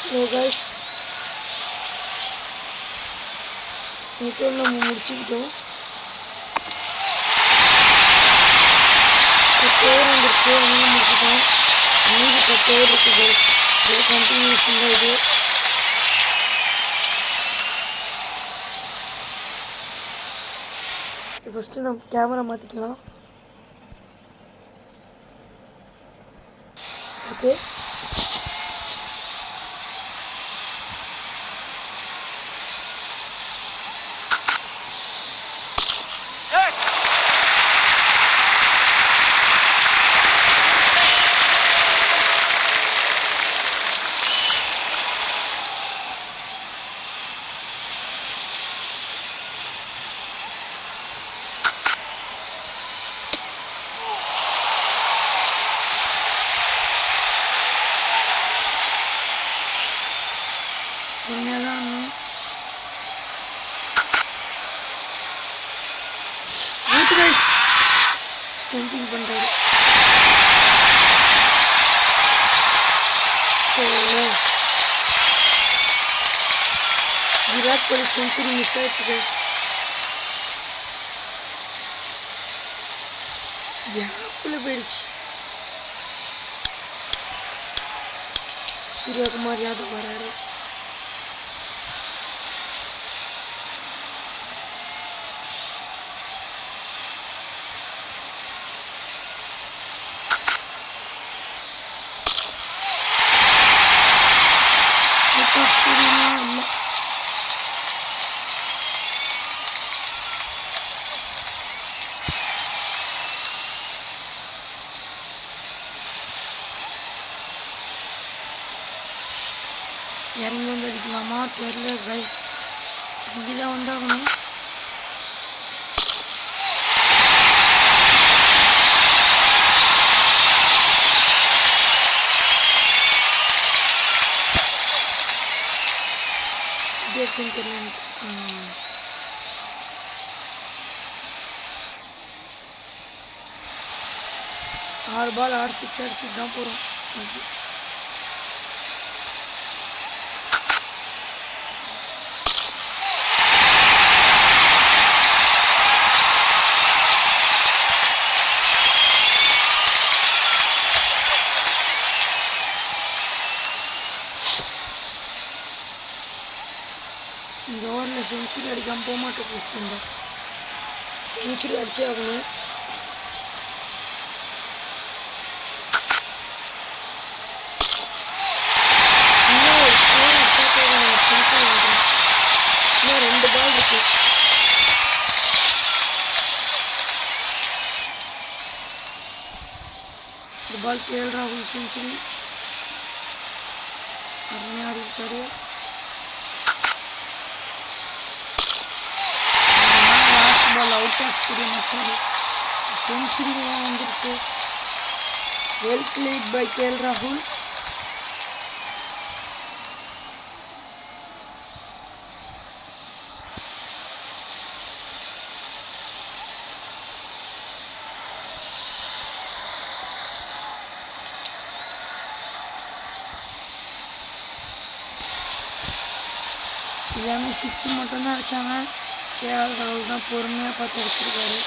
Hello guys, நேற்றோடு நம்ம முடிச்சுக்கிட்டோம். 10 over வந்துருச்சு, அதனால முடிச்சுட்டோம். மீதி 10 ஓவர் இருக்குது. இது கண்டினியூஷன் தான். இது ஃபஸ்ட்டு நம்ம கேமரா மாற்றிக்கலாம். ஓகே, பொறுமையாக தான் இருந்தோம். அவுட் கைஸ், ஸ்டம்பிங் பண்ணுறாரு. விராட் கோலி செஞ்சுரி மிஸ் ஆயிடுச்சு கைஸ். கேப்பில் போயிடுச்சு. சூர்யகுமார் யாதவ் வராரு. இல்லை, இறங்கி வந்து அடிக்கலாமா தெரியல கைஸ். இறங்கி தான் வந்தாகணும். எப்படி அடிச்சுன்னு தெரியல எனக்கு. 6 பால் 6 சிக்ஸ் அடிச்சுட்டு தான் போகிறோம். ஓகே, இந்த ஓவரில் செஞ்சுரி அடிக்காமல் போக மாட்டோம் பேசுகிறேன். செஞ்சுரி அடிச்சே ஆகணும். இன்னும் 2 பால் இருக்கு. இந்த பால் KL ராகுல் செஞ்சுரி அருமையாக இருக்காரு. பால் அவுட் ஆஃப் ஸ்டேடியம் வச்சாரு. செஞ்சுரி வந்துருச்சு. வெல் பிளேட் பை KL ராகுல். எல்லாமே 6 மட்டும்தான் அடித்தாங்க. KL ராகுல் தான் பொறுமையாக பார்த்து அடிச்சிருக்காரு.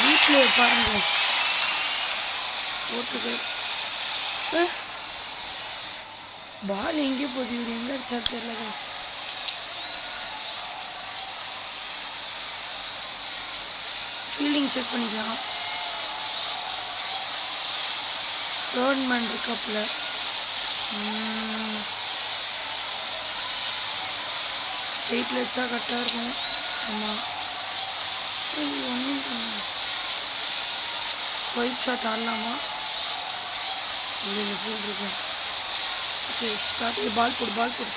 வீட்டில் பாருங்க போட்டுக்க பால் எங்கே போகுது, இவர் எங்கே அடிச்சா தெரியல கைஸ். ஃபீல்டிங் செக் பண்ணிக்கலாம். 3rd மேன் இருக்காப்புல. ஸ்ட்ரெயிட்டில் வச்சா கரெக்டாக இருக்கும். ஆமாம், ஒன்றும் ஸ்வைப் ஷாட் ஆடலாமா? இல்லை, ஃபீல்ட் இருக்கேன். Okay, start. பால் போடு.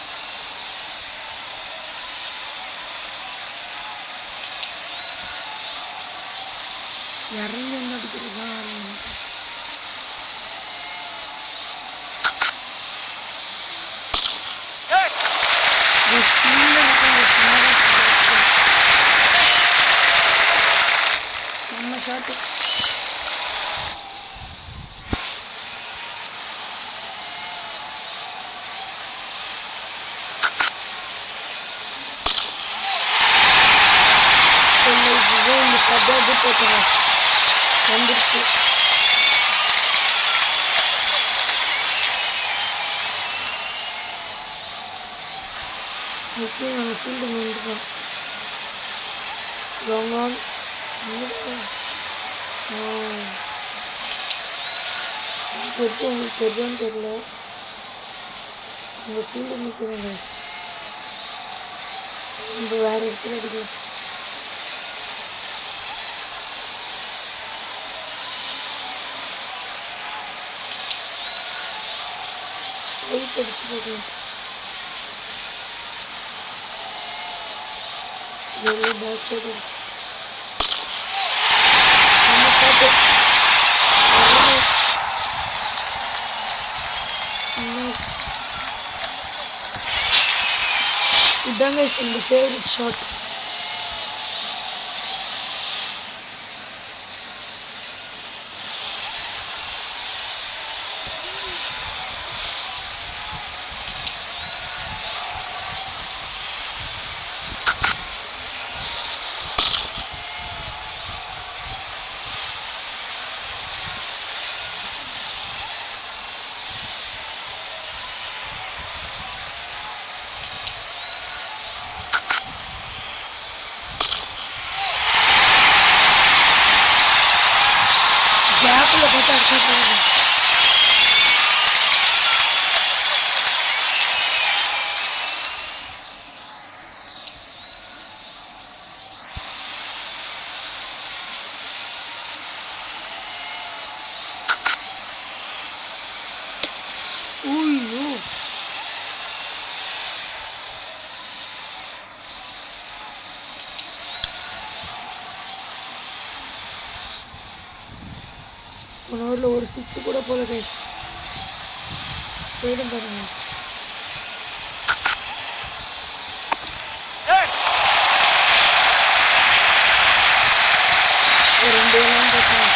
இறங்கி வந்து அடிக்கிறது தான் நமக்கு. Fielder shot. இந்த ஷாட் போட்டுங்க வந்துருச்சு. ஓகே நாங்கள் ஃபீல்டு வந்துட்டோம். லாங் ஆன் தெரிஞ்சு உங்களுக்கு தெரியான்னு தெரில. அங்கே ஃபீல்டு நிற்கிறேங்க. நம்ம வேறு இடத்துல அடிக்கலாம். ஸ்வைப் அடிச்சு போடலாம். வெளியே பேக் சைடு அடிச்சு நம்ம ஷாட்டு. இதாங்க என்னோட ஃபேவரட் ஷாட். கேப்பில் பார்த்து அடிச்சா போகுது. ஐயோ ஒன் ஹவரில் ஒரு 6 கூட போல கைஸ். போயிடும் பாருங்க. ரெண்டு வேலாம் பார்க்கலாம்.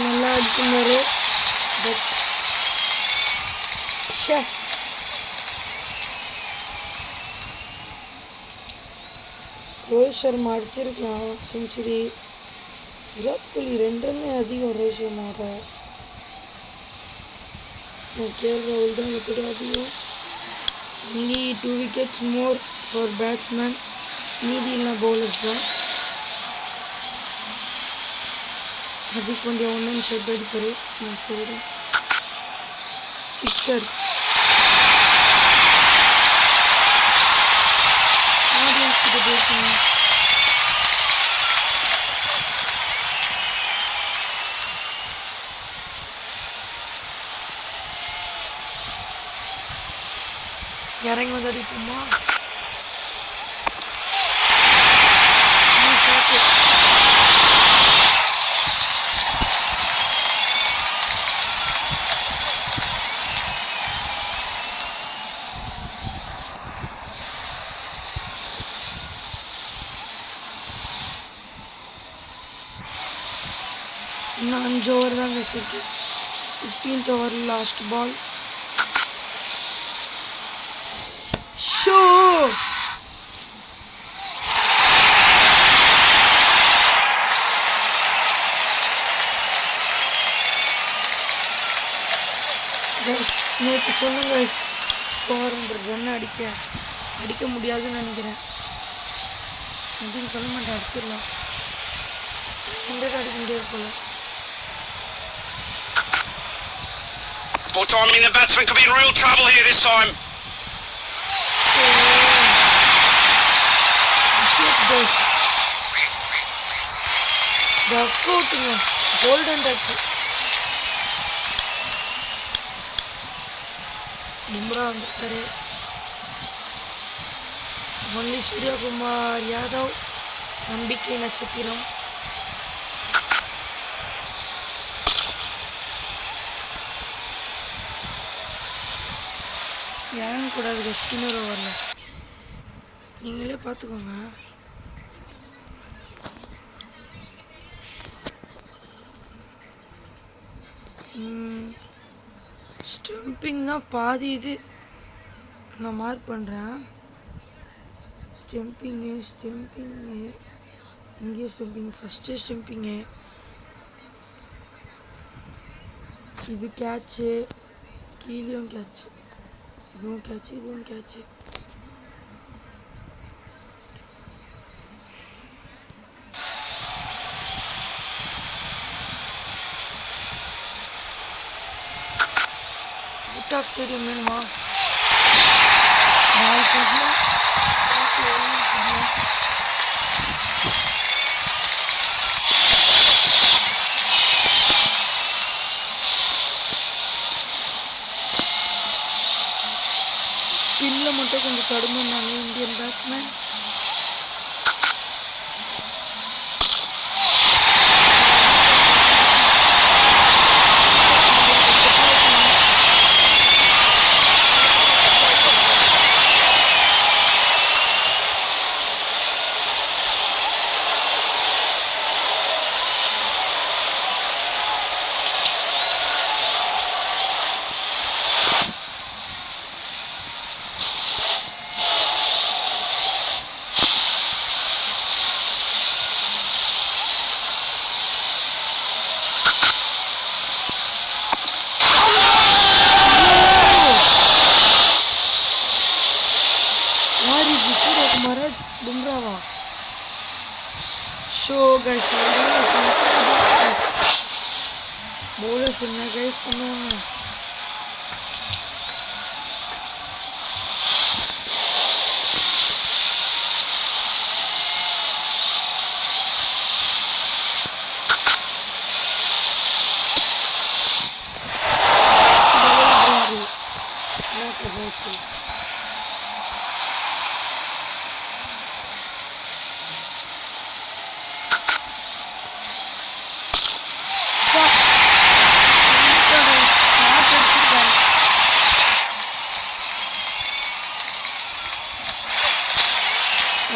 நல்லா அடிச்சிருந்தாரு. பட் ரோஹித் சர்மா அடிச்சிருக்கலாம் செஞ்சுரி. விராட் கோலி 2 ரன்னு அதிகம் ரோஹித் சர்மாவோட. கேஎல் ராகுல் தான் அதோட அதிகம். only 2 wickets more for batsman. மீதி எல்லாம் பவுலர்ஸ் தான். ஹர்திக் பாண்டியா 1 ரன் ஷெட் அடிப்பார். நான் சொல்கிறேன் சிக்ஸர். ஆடியன்ஸ் கிட்ட போயிருக்காங்க. இறங்கி வந்து அடிப்போமா? இன்னும் 5 ஓவர் தான் வச்சிருக்கு. 15th over last ball. Show நேற்று சொன்னுங்க 400 ரன் அடிக்க முடியாதுன்னு நினைக்கிறேன். அப்படின்னு சொல்ல மாட்டேன், அடிச்சிடலாம். 500 அடிக்க முடியாது போல. Poor timing, the batsman could be in real trouble here this time. Golden duck. Bumrah வந்துருக்காரு. ஒன்லி சூரியகுமார் யாதவ் நம்பிக்கை நட்சத்திரம். யாரும் கூடாது ஸ்பின்னர் ஓவரில், நீங்களே பார்த்துக்கோங்க. ஸ்டம்பிங் தான் பாதி இது நான் மார்க் பண்ணுறேன். ஸ்டம்பிங்கு இங்கேயும் ஸ்டம்பிங், ஃபஸ்ட்டு ஸ்டம்பிங்கு, இது கேட்சு, கீழேயும் கேட்சு, இதுவும் கேட்சு. அவுட் ஆஃப் ஸ்டேடியம் வேணுமா? ஸ்பின்ல மட்டும் கொஞ்சம் தடுமாறினாங்க இந்தியன் பேட்ஸ்மேன். பும்ராவா ஷோ கைஸ், பவுலர்ஸ் என்ன கைஸ் பண்ணுவாங்க.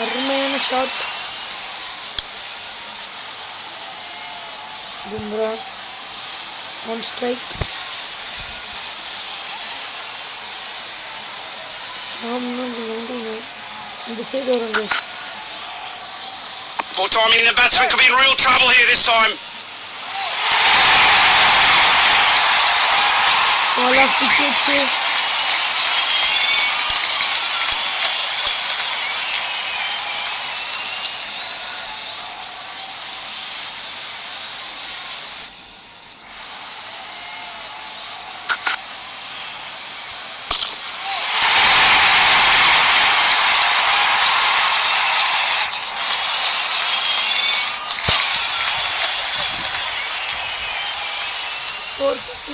அருமையான ஷாட். Bumrah one strike. இந்த சைடு வருங்க. Poor timing, the batsman could be in real trouble here this time. All of wickets.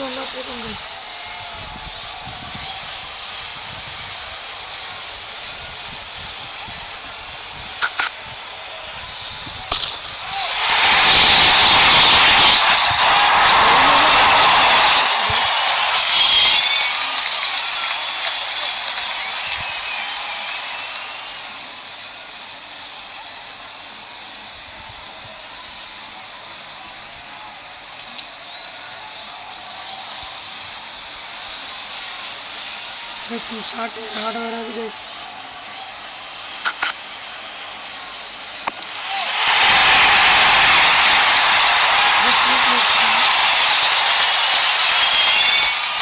வந்தா போதும் கைஸ். கைஸ் இந்த ஷாட் ஆட வராது கைஸ்.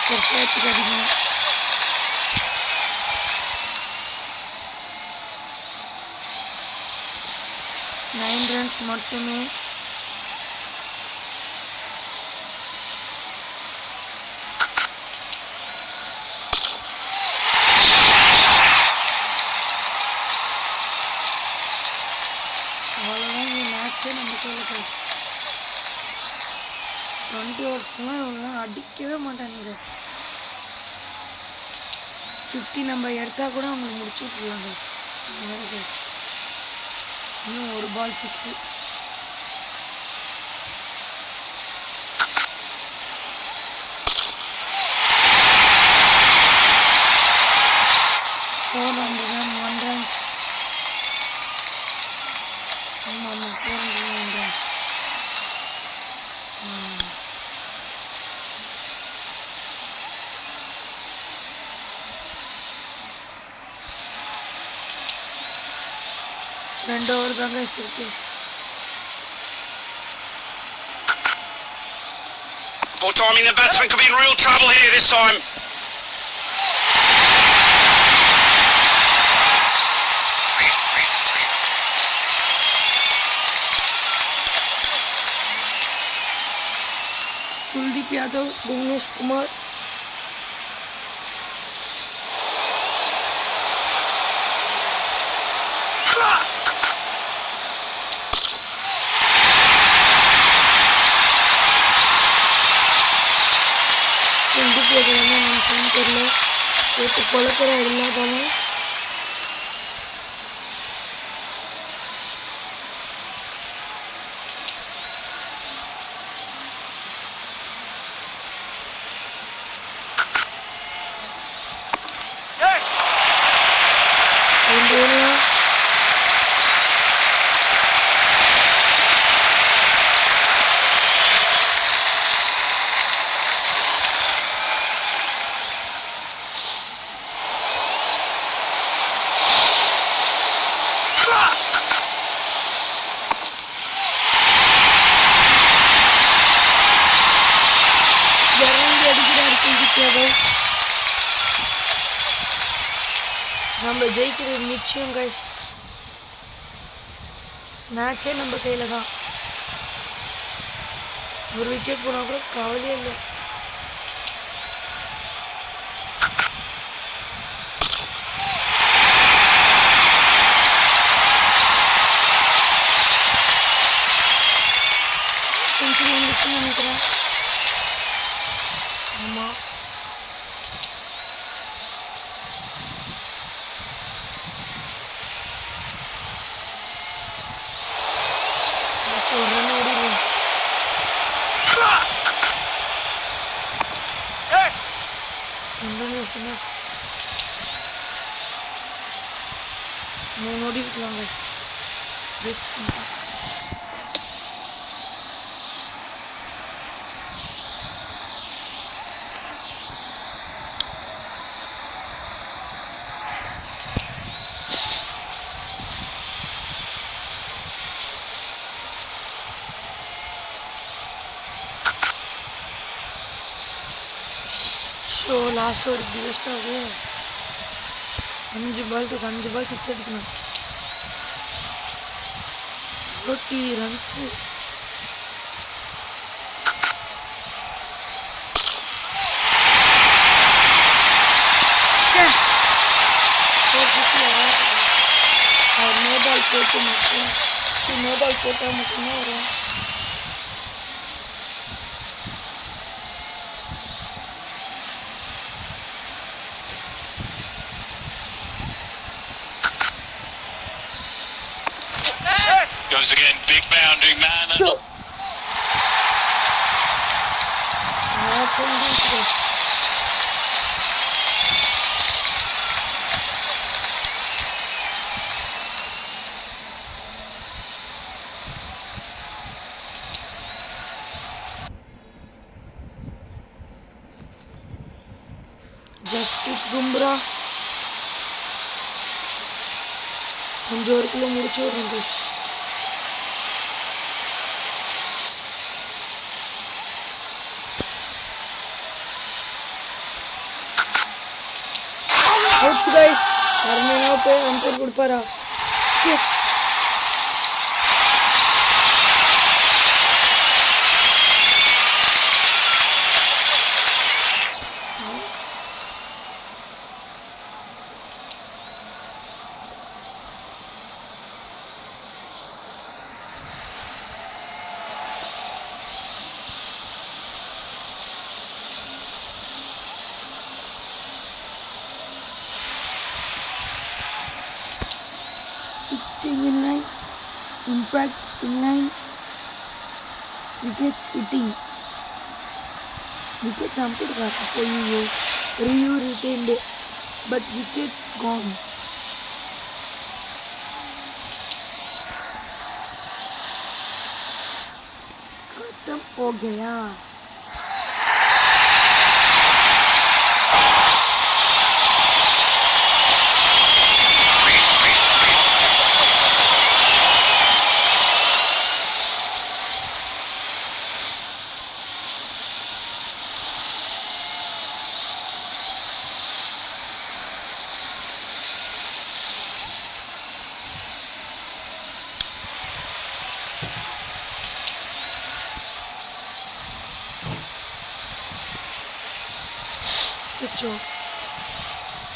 பர்ஃபெக்ட் அடிங்க. நைன் ரன்ஸ் மட்டுமே. அவ்வளோதான் இந்த மேட்ச்சே நம்ம கையில். 20 ஓவர்ஸ்லாம் இவங்களாம் அடிக்கவே மாட்டானுங்க. 50 நம்ம எடுத்தால் கூட அவங்களுக்கு முடிச்சு விட்டுருலாம் கைஸ். இன்னும் ஒரு பால் 6. ரெண்டு ஓவர் தாங்க இருக்கு. Poor timing, the batsman could be in real trouble here this time. Kuldeep Yadav, Bhuvnesh Kumar, Kuldeep Yadav ने फोन कर ले तो पड़कर इलादाना நம்ம ஜெயிக்கிறது நிச்சயம் கைஸ். மேட்சே நம்ம கையில் தான். ஒரு விக்கெட் போனால் கூட கவலையே இல்லை. செஞ்சுரி வந்துச்சுன்னு நினைக்கிறேன். ஆமாம், ஒரு ரன் ஓடிடுவோம். இந்தோனேஷியா 3 ஓடி இருக்கலாம் கைஸ். வேஸ்ட் பண்ணலாம். ஸோ லாஸ்ட் ஒரு பெஸ்ட் ஆகுது. 5 பால் இருக்கு. 5 பால் 6 அடிக்கணும். 30 ரன்ஸு. அவர் நோபால் போட்டு மட்டும் நோபால் போட்டால் மட்டும்தான் வரும். Goes again, big boundary man. So, Jasprit Bumrah 5 ஓவருக்குள்ள முடிச்சு விடுறாங்க. Outs guys. அருமையா போய் அம்பையர் கொடுப்பாரா? S. pitching in line, impact in line, wickets hitting. Wicket umpire got review retained, but wicket gone. खत्म हो गया.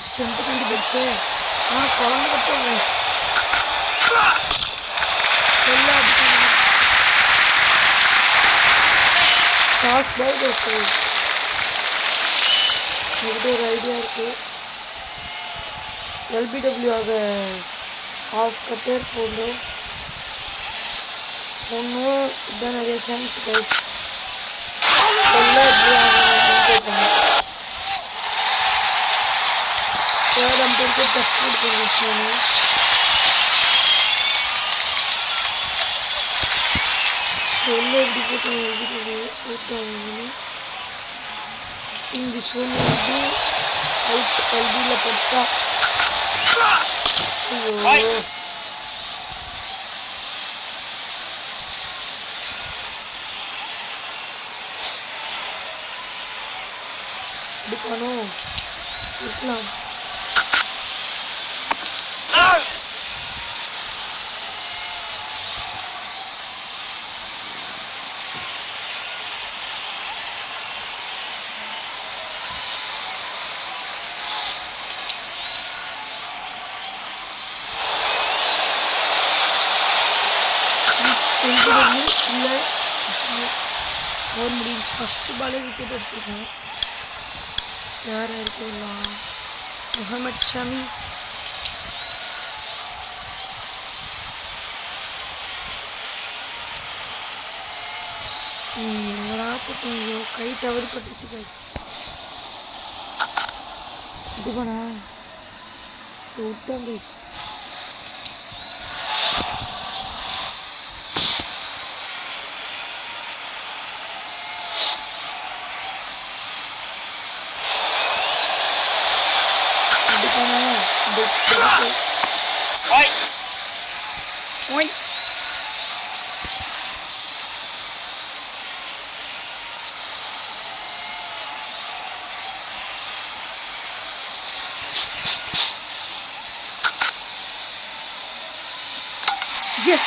ஸ்டெம்பு கண்டுபிடிச்சு குழந்தை கட்டுவாங்க டாஸ் பால் பேசுறது என்கிட்ட ஒரு ஐடியா இருக்குது. எல்பிடபிள்யூஆக ஆஃப் கட்டர் போடணும் இதுதான் நிறைய சான்ஸ் கை थर्ड अंपायर को टक्कर पोजीशन में सोलो wicket in this one will be out LB लपट्टा अयो दिखानो इतना और முடிஞ்சு ஃபர்ஸ்ட் பாலே விக்கெட் எடுத்துருக்கோம். யார் இருக்கீங்களா? முகமது ஷமி. எங்கடா போட்டோம்? ஐயோ கை தவறி பட்டுச்சு. கை இது பண்ணா விட்டாங்க. Oi. Yes.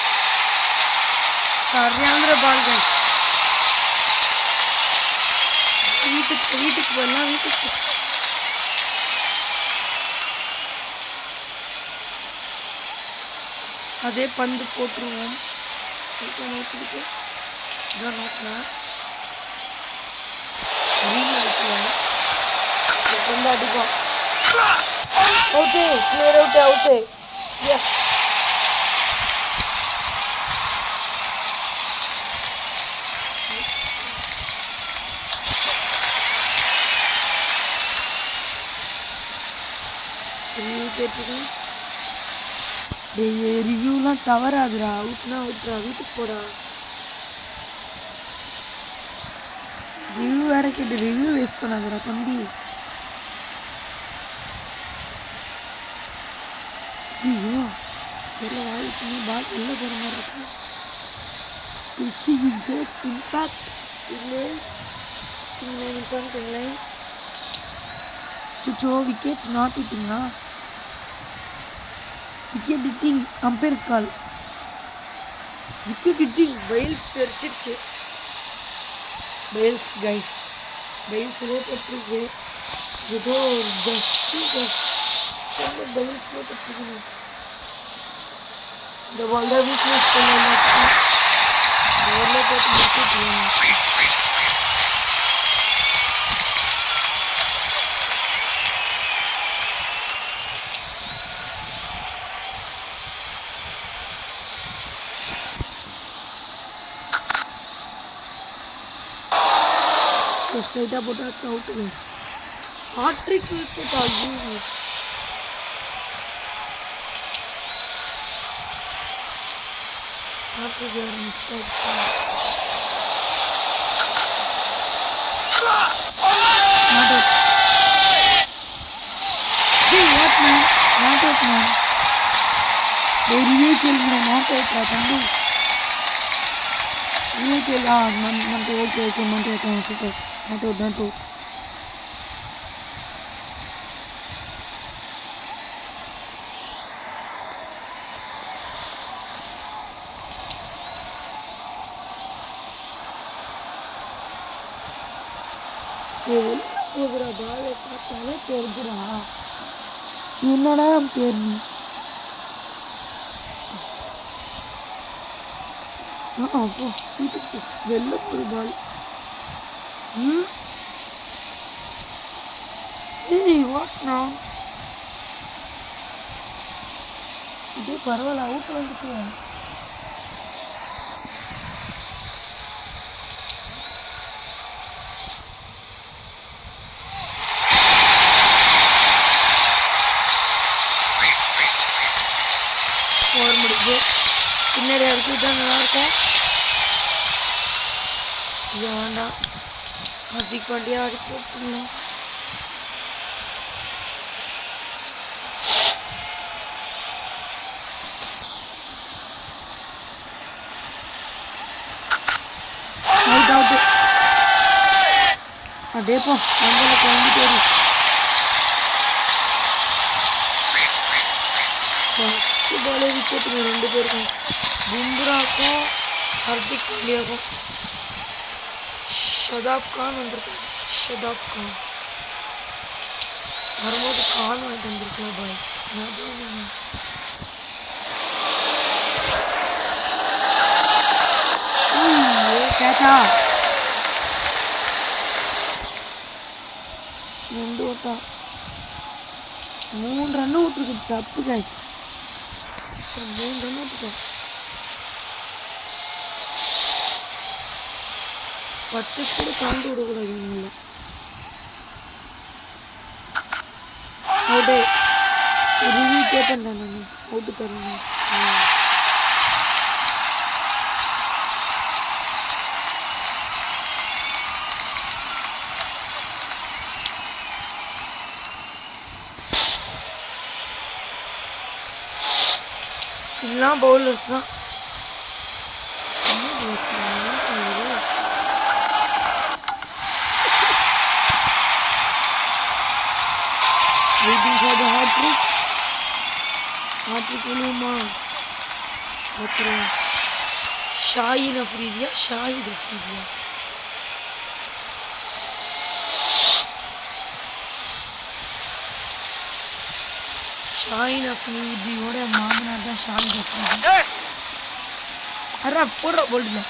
Saryandra ball guys. வீட்டுக்கு வரலாம். வீட்டுக்கு அதே பந்து போட்டுருவோம். நோட்டிக்கிட்டு இதான் நோட்டினேன். பந்து அடிப்போம். Out, clear out, out. Yes. கேட்டுருக்கேன். ரிவ்யூலாம் தவறாதுடா. அவுட்னா அவுட்ரா. வீட்டுக்கு போடா. ரிவ்யூ வேற கேட்டு ரிவ்யூ வேஸ்ட் பண்ணாதடா தம்பி. ஐயோ தெரியல. வாய் பண்ணி பால் வெளில போகிற மாதிரி இருக்கு. பிச்சிங் இம்பேக்ட் இல்லை. Pitching line impact line. சுச்சோ விக்கெட்ஸ் நாட் ஹிட்டிங்கா? Wicket hitting umpire's call. Wicket hitting bails தெரிச்சிருச்சு. பைல்ஸ் கைஸ் பைல்ஸ்லேயே பட்டிருக்கு. ஏதோ ஜஸ்ட்டு பைல்ஸ்லேயே பட்டிருக்கணும். இந்த பால் தான் வீக்னஸ் பண்ண பாலில் போட்டு முடிச்சுட்டு ஸோ ஸ்ட்ரைட்டாக போட்டாச்சு அவுட்டு. ஹாட்ரிக் விக்கெட் ஆகி ஹாட்ரிக் மிஸ் ஆயிடுச்சு. Not out man. ரிவ்யூ கேள்வி நாட் அவுட்ரா தம்பி. ரிவ்யூ கேள்வி மந்த் ஓகே மந்த் ஆகிட்டாங்க. சூப்பர். Not out. வெளியே போகிற பாலை பார்த்தாலே தெரிஞ்சுடா என்னடா பேர் நீ. அப்போ வீட்டுக்கு வெளில போகிற பால். ஏய் வாட்னா இதே பரவாயில்ல அவுட் வந்துச்சு. முடிஞ்சு பின்னாடி அடிச்சுட்டா நல்லாயிருக்கும். இது வேண்டாம். ஹார்திக் பாண்டியா அடிச்சு விட்டுருந்தோம். அடேப்பா அங்கே குழம்பிட்டு வரும். ஃபஸ்ட்டு பாலே விக்கெட்டுங்க 2 பேருக்கும். பும்ராக்கும் ஹார்திக் பாண்டியாக்கும். ஷதாப் கான் வந்திருக்காரு. ஷதாப் கான் வரும்போது கான் வாங்கிட்டு வந்திருக்கலாம் பாய். நான் பாய் நீங்கள் கேட்டா 2 ஓட்டா 3 ரன் விட்டுருக்கு. தப்பு காய்ஸ். 3 ரன் விட்டுட்டோம். 10 கூட தாண்டி விடக்கூடாது. இல்லை அவுட்டே ரிவ்யூ கேட்பேன் நான் அவுட்டு தரணும். இதெல்லாம் பவுலர்ஸ் தான். waiting for the hat-trick. hat-trick விழுமா பார்த்துருவோம். ஷாஹின் அஃப்ரிதியா ஷாஹின் அஃப்ரிதியோட மாமனார் தான் ஷாஹின் அஃப்ரிதி. அறா போடுற போல்டில்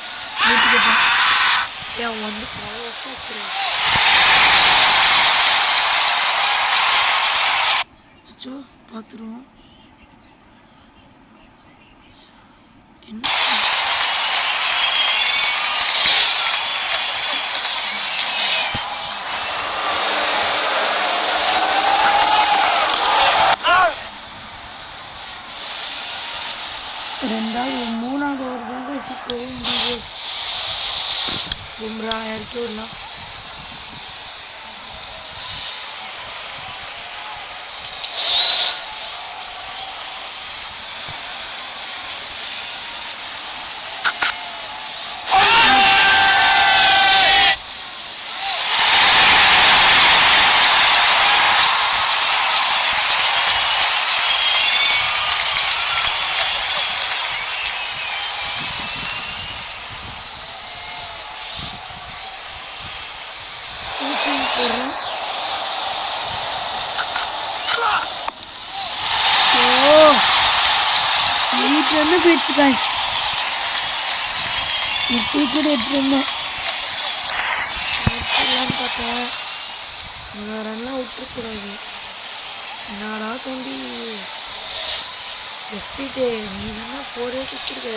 ஏன் வந்து பல வருஷம் வச்சுருவேன். பார்த்துருவோம். என்ன மூணாவது ஒரு தாங்க சிக்கவே முடியுது. பும்ரா இறக்கி விடலாம். ரன்னு போயிடுச்சு காய்ஸ். 8 விக்கெட் 8 ரன்னு பார்த்தேன். 4 ரன்லாம் விட்டுருக்கூடாது. என்னடா தம்பி எஸ்பிடே நீ தானே 4 கொடுத்துருக்க.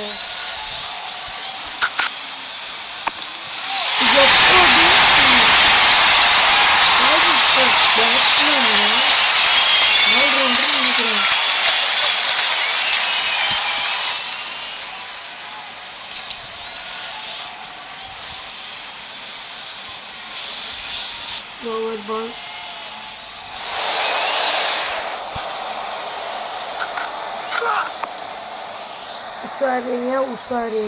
எப்போ ஸ்லோவர் பால். உஷாரு ஏன் உஷாரு?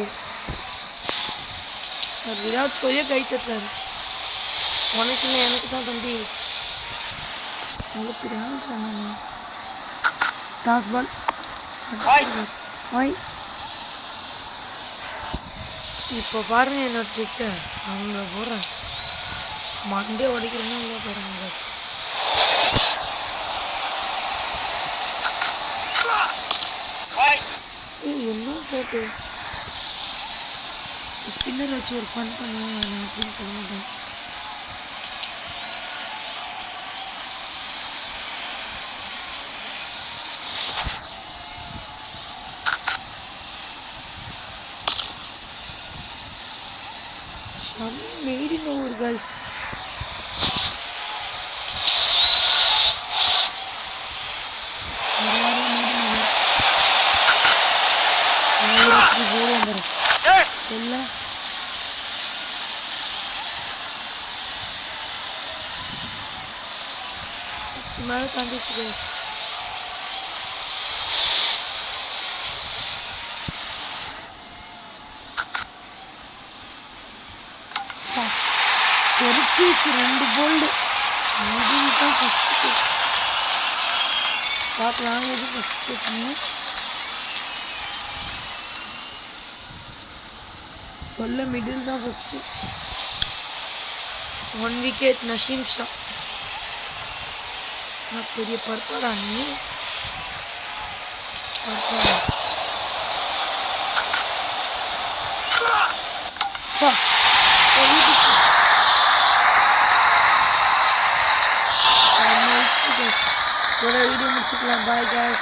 விராட் கோலியே கை தட்டுறாரு. உனக்கு இல்லை எனக்கு தான் தம்பி. நான் டாஸ் பால் இப்போ பாருங்க என்னோட ட்ரிக்க. அங்கே போகிறேன் மண்டே உடைக்கிறேன்னா இல்லை பாருங்க. என்ன ஃபோட்டோ ஸ்பின்னர் வச்சு ஒரு ஃபன் பண்ணுவேன் நான் அப்படின்னு சொல்ல மாட்டேன். made in over guys. Tomorrow can't guys. ரெண்டு போல்டு தான் ஃபஸ்ட்டு பேச்சு பார்க்கலாம். எது ஃபஸ்ட்டு பேச்சுங்க சொல்ல. மிடில் தான் ஃபஸ்ட்டு. 1 wicket நஷீம் ஷா. நான் பெரிய பர்பாடா நீ பர்பாடா வீடியோ முடிச்சுக்கலாம். பாய் guys.